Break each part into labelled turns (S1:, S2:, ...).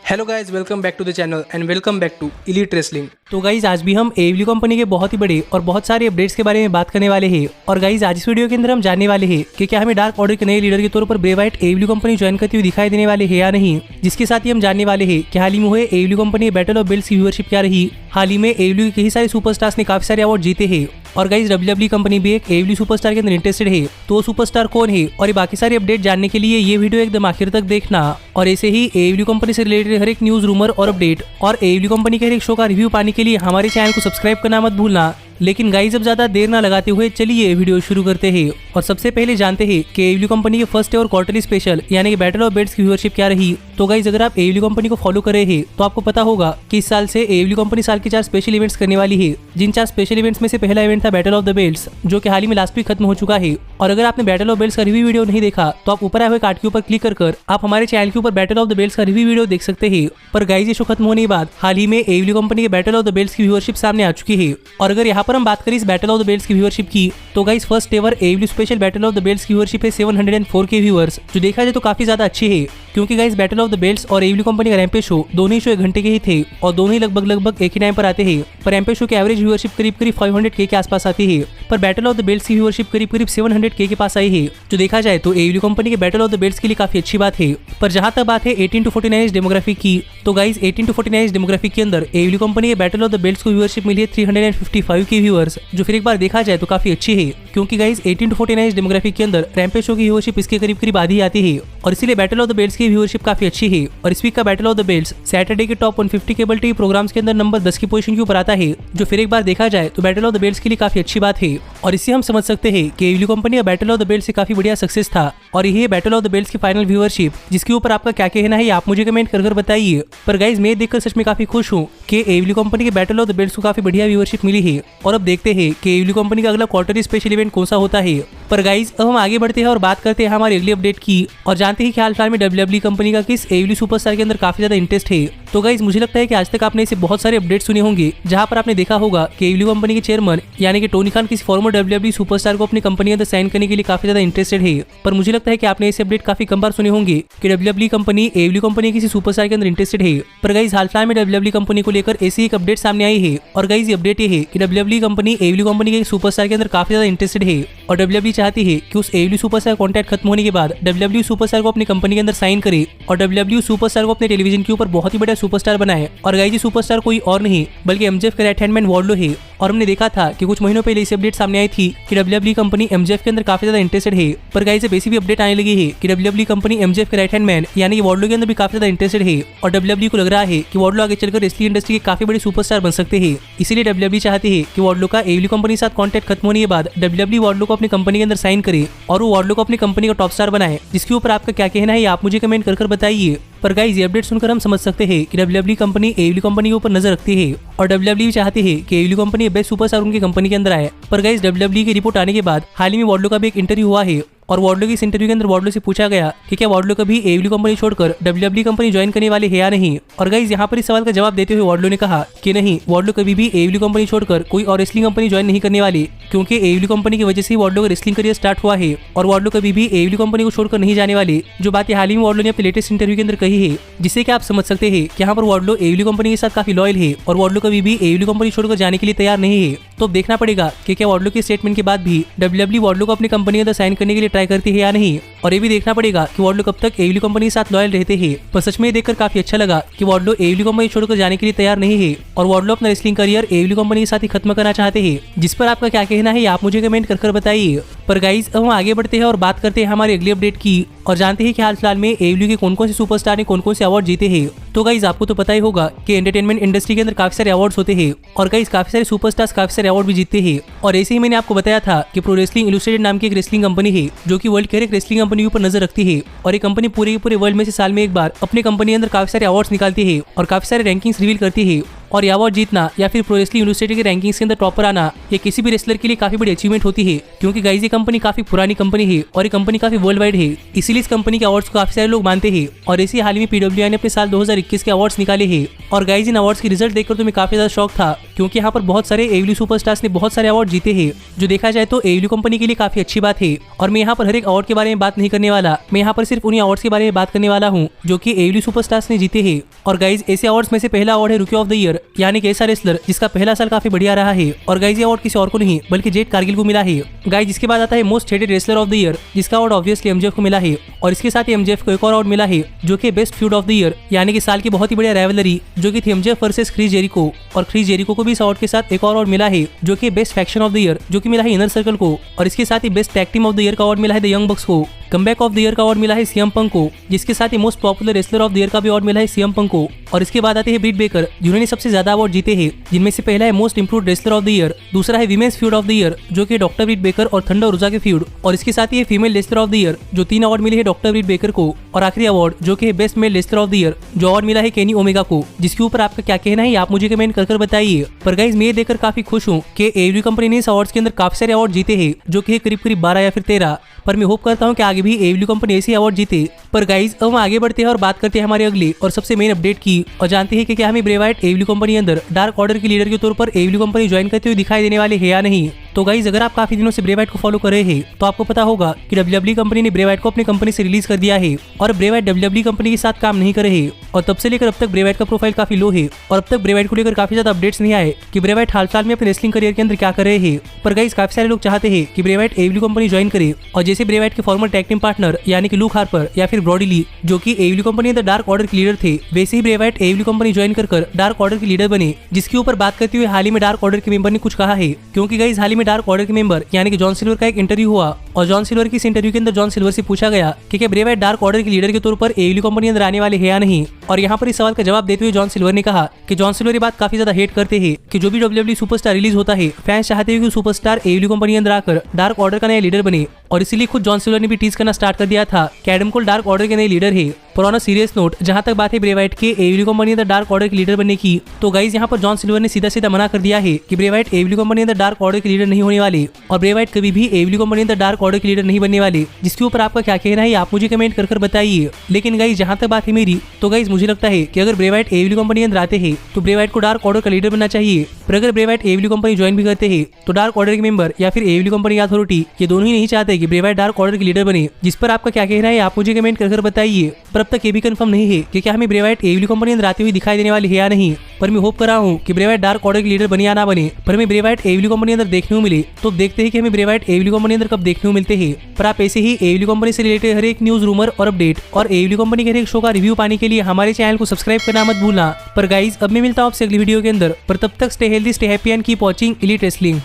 S1: Hello guys, welcome back to the channel and welcome back to elite wrestling.
S2: तो guys आज भी हम AEW company के बहुत ही बड़े और बहुत सारे अपडेट्स के बारे में बात करने वाले हैं। और गाइज आज इस वीडियो के अंदर हम जानने वाले हैं कि क्या हमें डार्क ऑर्डर के नए लीडर के तौर पर ब्रे वाइट AEW कंपनी ज्वाइन करते हुए दिखाई देने वाले हैं या नहीं। जिसके साथ ही हम जानने वाले हैं कि हाल ही में हुए AEW company battle of belts की व्यूअरशिप क्या रही। हाल ही में AEW के कई सारे सुपरस्टार्स ने काफी सारे अवार्ड जीते हैं और गाइज WWE कंपनी भी एक AEW सुपरस्टार के अंदर इंटरेस्टेड है। तो वो सुपरस्टार कौन है और ये बाकी सारे अपडेट जानने के लिए ये वीडियो एकदम आखिर तक देखना। और ऐसे ही AEW कंपनी से रिलेटेड हर एक न्यूज, रूमर और अपडेट और AEW कंपनी के हर एक शो का रिव्यू पाने के लिए हमारे चैनल को सब्सक्राइब करना मत भूलना। लेकिन गाइज अब ज्यादा देर ना लगाते हुए चलिए वीडियो शुरू करते हैं। और सबसे पहले जानते हैं कि AEW कंपनी के फर्स्ट और क्वार्टरली स्पेशल यानी कि बैटल ऑफ बेल्ट्स की व्यूअरशिप क्या रही। तो गाइज अगर आप AEW कंपनी को फॉलो कर रहे हैं तो आपको पता होगा कि इस साल से AEW कंपनी साल के 4 स्पेशल इवेंट्स करने वाली है। जिन 4 स्पेशल इवेंट्स में से पहला इवेंट था बैटल ऑफ द बेल्ट्स, जो कि हाल ही में लास्ट वीक खत्म हो चुका है। और अगर आपने बैटल ऑफ बेल्ट्स का रिव्यू वीडियो नहीं देखा तो आप ऊपर आए हुए कार्ड के ऊपर क्लिक कर आप हमारे चैनल के ऊपर बैटल ऑफ द बेल्ट्स का रिव्यू वीडियो देख सकते हैं। पर गाइज ये शो खत्म होने के बाद हाल ही में AEW कंपनी के बैटल ऑफ द बेल्ट्स की व्यूअरशिप सामने आ चुकी है। और अगर यहाँ पर हम बात करें इस बैटल ऑफ द बेल्ट्स की व्यूअरशिप की तो guys first ever AEW special battle of the belts की व्यूअरशिप है 704K व्यूअर्स, जो देखा जाए तो काफी ज्यादा अच्छी है। क्योंकि guys battle of the belts और AEW कंपनी का रैम्पेज शो दोनों ही शो 1 घंटे के ही थे और दोनों ही लगभग एक ही टाइम पर आते हैं। पर रैम्पेज शो की एवरेज व्यूअरशिप करीब 500K के आसपास आती है, पर बैटल ऑफ द बेल्ट्स की व्यूअरशिप करीब 700K के पास आई है, जो देखा जाए तो AEW कंपनी के बैटल ऑफ द बेल्ट्स के लिए काफी अच्छी बात है। पर जहां तक बात है 18 to 49 एज डेमोग्राफिक की, तो गाइस 18 to 49 एज डेमोग्राफिक के अंदर AEW कंपनी के बैटल ऑफ द बेल्ट्स को व्यूअरशिप मिली है 355K व्यूअर्स, जो फिर एक बार देखा जाए तो काफी अच्छी है। क्योंकि गाइस 18 to 49 एज डेमोग्राफिक के अंदर रैम्पेज शो की व्यूअरशिप इसके करीब आधी आती है और इसीलिए बैटल ऑफ द बेल्ट्स की व्यूअरशिप काफी अच्छी है। और इस वीक का battle of the belts Saturday के टॉप 150 केबल टीवी प्रोग्राम्स के अंदर नंबर 10 की पोजीशन के ऊपर आता है, जो फिर एक बार देखा जाए तो बैटल ऑफ द बेल्ट्स के लिए काफी अच्छी बात है। और इससे हम समझ सकते हैं कि AEW कंपनी का बैटल ऑफ द बेल्ट्स से काफी बढ़िया सक्सेस था। और यही है बैटल ऑफ द बेल्ट्स की फाइनल व्यूअरशिप, जिसके ऊपर आपका क्या कहना है आप मुझे कमेंट कर बताइए। पर गाइज मैं देखकर सच में काफी खुश हूँ कि AEW कंपनी के बैटल ऑफ द बेल्ट्स को काफी बढ़िया व्यूअरशिप मिली है। और अब देखते हैं कि AEW कंपनी का अगला क्वार्टरली स्पेशल इवेंट कौन सा होता है। पर गाइज अब हम आगे बढ़ते हैं और बात करते हैं हमारे अगले अपडेट की और जानते हैं कि हाल फिलहाल में WWE कंपनी का किस AEW सुपरस्टार के अंदर काफी ज्यादा इंटरेस्ट है। तो गाइज मुझे लगता है कि आज तक आपने ऐसे बहुत सारे अपडेट सुने होंगे जहां पर आपने देखा होगा कि AEW कंपनी के चेयरमैन यानी कि टोनी खान किसी फॉर्मर WWE सुपरस्टार को अपनी कंपनी के अंदर साइन करने के लिए काफी ज्यादा इंटरेस्टेड है। पर मुझे लगता है कि आपने ऐसे अपडेट काफी कम बार सुने होंगे कि WWE कंपनी AEW कंपनी किसी सुपरस्टार के अंदर इंटरेस्टेड है। पर गाइज हाल फिलहाल में WWE कंपनी को लेकर ऐसी एक अपडेट सामने आई है। और गाइज ये अपडेट ये है कि WWE कंपनी AEW कंपनी के सुपरस्टार के अंदर काफी ज्यादा इंटरेस्टेड है और WWE चाहती है कि उस AEW सुपरस्टार कॉन्ट्रैक्ट खत्म होने के बाद WWE सुपरस्टार को अपनी कंपनी के अंदर साइन करे और WWE सुपरस्टार को अपने टेलीविजन के ऊपर बहुत ही बड़ा सुपरस्टार बनाए। और गाइज ये सुपरस्टार कोई और नहीं बल्कि MJF के राइट हैंड मैन वार्डलो है। और हमने देखा था कि कुछ महीनों पहले इस अपडेट सामने आई थी कि WWE कंपनी MJF के अंदर काफी ज्यादा इंटरेस्टेड है। पर गाइज अब ऐसी भी अपडेट आने लगी है कि WWE कंपनी MJF के राइट हैंड मैन यानी कि वार्डलो के अंदर भी काफी ज्यादा इंटरेस्टेड है। और WWE को लग रहा है कि वार्डलो आगे चलकर रेसलिंग इंडस्ट्री के काफी बड़े सुपरस्टार बन सकते हैं। इसीलिए WWE चाहती है कि वार्डलो का AEW कंपनी के साथ कॉन्ट्रैक्ट खत्म होने के बाद WWE वार्डलो को अपनी कंपनी के अंदर साइन करे और वो वार्डलो को अपनी कंपनी का टॉप स्टार बनाए। जिसके ऊपर आपका क्या कहना है आप मुझे कमेंट कर बताइए। पर गाइज ये अपडेट सुनकर हम समझ सकते हैं कि WWE कंपनी AEW कंपनी के ऊपर नजर रखती है और WWE चाहती है कि AEW कंपनी बेस्ट सुपरस्टार उनकी कंपनी के अंदर आए। पर गाइज WWE की रिपोर्ट आने के बाद हाल ही में वार्डलो का भी एक इंटरव्यू हुआ है और वार्डलो की इस इंटरव्यू के अंदर वार्डलो से पूछा गया कि क्या वार्डलो कभी AEW कंपनी छोड़कर WWE कंपनी ज्वाइन करने वाले हैं या नहीं। और गाइज यहाँ पर इस सवाल का जवाब देते हुए वार्डलो ने कहा कि नहीं, वार्डलो कभी भी AEW कंपनी छोड़कर कोई और रेसलिंग कंपनी ज्वाइन नहीं करने वाली, क्योंकि AEW कंपनी की वजह से वार्डलो का रेसलिंग करियर स्टार्ट हुआ है और वार्डलो कभी भी AEW कंपनी को छोड़कर नहीं जाने वाले। जो बात हाल ही में वार्डलो ने अपने लेटेस्ट इंटरव्यू के अंदर कही है, जिससे कि आप समझ सकते हैं कि यहाँ पर वार्डलो AEW कंपनी के साथ काफी लॉयल है और वार्डलो कभी भी AEW कंपनी छोड़कर जाने के लिए तैयार नहीं है। तो अब देखना पड़ेगा कि क्या वार्डलो के स्टेटमेंट के बाद भी WWE वार्डलो को अपनी कंपनी के अंदर साइन करने के लिए ट्राई करती है या नहीं। और ये भी देखना पड़ेगा कि वार्डलो कब तक AEW कंपनी के साथ लॉयल रहते हैं। पर सच में देखकर काफी अच्छा लगा कि वार्डलो AEW कंपनी छोड़कर जाने के लिए तैयार नहीं है और वार्डलो अपना रेसलिंग करियर AEW कंपनी के साथ ही खत्म करना चाहते हैं। जिस पर आपका क्या कहना है आप मुझे कमेंट कर बताइए। पर गाइज अब हम आगे बढ़ते हैं और बात करते हैं हमारे अगले अपडेट की और जानते हैं कि हाल फिलहाल में AEW के कौन कौन से सुपरस्टार ने कौन कौन से अवार्ड जीते हैं। तो गाइज आपको तो पता ही होगा कि एंटरटेनमेंट इंडस्ट्री के अंदर काफी सारे अवार्ड्स होते हैं और गाइज काफी सारे सुपरस्टार्स काफी सारे अवार्ड भी जीतते हैं। और ऐसे ही मैंने आपको बताया था कि प्रो रेसलिंग इलस्ट्रेटेड नाम की एक रेसलिंग कंपनी है जो कि वर्ल्ड के हर एक रेसलिंग कंपनी के ऊपर नजर रखती है और ये कंपनी पूरे के पूरे वर्ल्ड में से साल में एक बार अपनी कंपनी के अंदर काफी सारे अवार्ड्स निकालती है और काफी सारे रैंकिंग्स रिवील करती है। और ये अवार्ड जीतना या फिर प्रो रेसलिंग यूनिवर्सिटी के रैंकिंग्स के अंदर टॉपर आना ये किसी भी रेसलर के लिए काफी बड़ी अचीवमेंट होती है, क्योंकि गाइस ये कंपनी काफी पुरानी कंपनी है और ये कंपनी काफी वर्ल्ड वाइड है। इसीलिए इस कंपनी के अवार्ड्स को काफी सारे लोग मानते हैं और इसी हाल ही में PWI ने अपने साल 2021 के अवार्ड्स निकाले हैं। और गाइस इन अवार्ड्स के रिजल्ट देखकर तुम्हें काफी ज्यादा शौक था, क्योंकि यहाँ पर बहुत सारे AEW सुपरस्टार्स ने बहुत सारे अवार्ड जीते हैं, जो देखा जाए तो AEW कंपनी के लिए काफी अच्छी बात है। और मैं यहाँ पर हर एक अवार्ड के बारे में बात नहीं करने वाला, मैं यहाँ पर सिर्फ उन्हीं अवार्ड्स के बारे में बात करने वाला हूँ जो कि AEW सुपरस्टार्स ने जीते हैं। और गाइज ऐसे अवार्ड्स में से पहला अवार्ड है रूकी ऑफ द ईयर, यानी कि ऐसा रेसलर जिसका पहला साल काफी बढ़िया रहा है। और गाइज ये अवार्ड किसी और को नहीं बल्कि जेड कारगिल को मिला है। गाइज इसके बाद आता है most hated wrestler of the year, जिसका अवार्ड ऑब्वियसली MJF को मिला है। और इसके साथ ही MJF को एक और अवार्ड मिला है जो कि best feud of the year, यानी कि साल की बहुत ही बढ़िया राइवलरी जो कि थी MJF वर्सेस क्रिस जेरिको। और क्रिस जेरिको को भी इस अवार्ड के साथ एक और अवार्ड मिला है जो कि best faction of the year, जो कि मिला है इनर सर्कल को। और इसके साथ ही best tag team of the year का अवार्ड मिला है द यंग बक्स को। कमबैक ऑफ द ईयर का अवार्ड मिला है CM पंक को, जिसके साथ ही most popular wrestler of the year का भी अवार्ड मिला है CM पंक को। और इसके बाद आते हैं ब्रिट बेकर, जिन्होंने सबसे ज्यादा अवार्ड जीते हैं, जिनमें से पहला है most improved wrestler of the year, दूसरा है women's feud of the year जो कि डॉक्टर ब्रिट बेकर और थंडर रोजा के फ्यूड, और इसके साथ ही female wrestler of the year जो 3 अवार्ड मिले हैं डॉक्टर ब्रिट बेकर को, और आखिरी अवार्ड जो कि best male wrestler of the year जो अवार्ड मिला है केनी ओमेगा को। जिसके ऊपर आपका क्या कहना है आप मुझे कमेंट कर बताइए। पर गाइज मैं ये देखकर काफी खुश हूँ कि AEW कंपनी ने इस अवार्ड्स के अंदर काफी सारे अवार्ड जीते हैं, जो कि करीब 12 या फिर 13। पर मैं होप करता हूँ कि आगे भी AEW कंपनी ऐसे अवार्ड जीते। पर गाइज अब हम आगे बढ़ते हैं और बात करते हैं हमारे अगले और सबसे मेन अपडेट की, और जानते हैं कि क्या हमें ब्रे वाइट AEW कंपनी के अंदर डार्क ऑर्डर के लीडर के तौर पर AEW कंपनी ज्वाइन करते हुए दिखाई देने वाले हैं या नहीं। तो गाइज अगर आप काफी दिनों से ब्रे वाइट को फॉलो कर रहे हैं तो आपको पता होगा कि WWE कंपनी ने ब्रे वाइट को अपनी कंपनी से रिलीज कर दिया है और ब्रे वाइट WWE कंपनी के साथ काम नहीं कर रहे। और तब से लेकर अब तक ब्रे वाइट का प्रोफाइल काफी लो है और अब तक ब्रे वाइट को लेकर काफी ज्यादा अपडेट्स नहीं आए कि ब्रे वाइट हाल फिलहाल में अपने रेसलिंग करियर के अंदर क्या कर रहे हैं। पर गाइज काफी सारे लोग चाहते हैं कि ब्रे वाइट AEW कंपनी ज्वाइन करे, और जैसे ब्रे वाइट के फॉर्मर टैग टीम पार्टनर यानी कि लूक हार्पर या फिर ब्रॉडी ली जो कि AEW कंपनी के डार्क ऑर्डर के लीडर थे, वैसे ही Bray Wyatt AEW company join कर डार्क ऑर्डर के लीडर बने। जिसके ऊपर बात करते हुए हाल ही में डार्क ऑर्डर के मेंबर ने कुछ कहा है, क्योंकि गाइज हाल ही में डार्क ऑर्डर के मेंबर यानी कि जॉन सिल्वर का एक इंटरव्यू हुआ और जॉन सिल्वर की इस इंटरव्यू के अंदर जॉन सिल्वर से पूछा गया कि क्या ब्रे वाइट डार्क ऑर्डर के लीडर के तौर पर AEW कंपनी के अंदर आने वाले हैं या नहीं। और यहाँ पर इस सवाल का जवाब देते हुए जॉन सिल्वर ने कहा कि जॉन सिल्वर ये बात काफी ज्यादा हेट करते हैं कि जो भी WWE सुपरस्टार रिलीज होता है फैंस चाहते हैं कि सुपरस्टार AEW कंपनी के अंदर आकर डार्क ऑर्डर का नया लीडर बने। और इसीलिए खुद जॉन सिल्वर ने भी टीज करना स्टार्ट कर दिया था कि एडम कोल डार्क ऑर्डर के नए लीडर है। पर ऑन अ सीरियस नोट, जहां तक बात है ब्रे वाइट के AEW कंपनी अंदर डार्क ऑर्डर के लीडर बनने की, तो गाइज यहाँ पर जॉन सिल्वर ने सीधा सीधा मना कर दिया है कि ब्रे वाइट AEW कंपनी अंदर डार्क ऑर्डर के लीडर नहीं होने वाले और ब्रे वाइट कभी भी AEW कंपनी अंदर डार्क ऑर्डर के लीडर नहीं बनने वाले। जिसके ऊपर आपका क्या कहना है आप मुझे कमेंट कर बताइए। लेकिन गाइज जहां तक बात है मेरी, तो गाइज मुझे लगता है कि अगर ब्रे वाइट AEW कंपनी अंदर आते हैं तो ब्रे वाइट को डार्क ऑर्डर का लीडर बनना चाहिए। पर अगर ब्रे वाइट AEW कंपनी ज्वाइन भी करते हैं तो डार्क ऑर्डर के मेंबर या फिर AEW कंपनी की अथॉरिटी ये दोनों ही नहीं चाहते कि ब्रे वाइट डार्क ऑर्डर के लीडर बने। जिस पर आपका क्या कहना है आप मुझे कमेंट कर बताइए। पर अब तक ये भी कंफर्म नहीं है कि क्या हमें ब्रे वाइट AEW कंपनी अंदर आती हुई दिखाई देने वाली है या नहीं। पर मैं होप कर रहा हूँ कि ब्रे वाइट डार्क ऑर्डर के लीडर बने या ना बने, पर हमें ब्रे वाइट AEW कंपनी अंदर देखने को मिले। तो देखते हैं कि हमें ब्रे वाइट AEW कंपनी अंदर कब देखने को मिलते हैं। पर आप ऐसे ही AEW कंपनी से रिलेटेड हर एक न्यूज, रूमर और अपडेट और AEW कंपनी के हर एक शो का रिव्यू पाने के लिए हमारे चैनल को सब्सक्राइब करना मत भूलना। पर गाइज अब मैं मिलता हूँ आपसे अगली वीडियो के अंदर, पर तब तक stay healthy, stay happy and keep watching elite wrestling.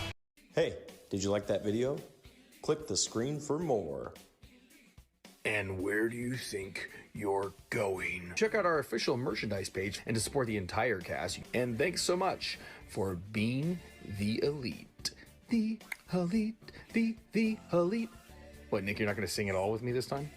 S3: Hey, did you like that video? Click the screen for more.
S4: And where do you think you're going? Check out our official merchandise page and to support the entire cast. And thanks so much for being the elite. The elite, the elite. What, Nick, you're not going to sing it all with me this time?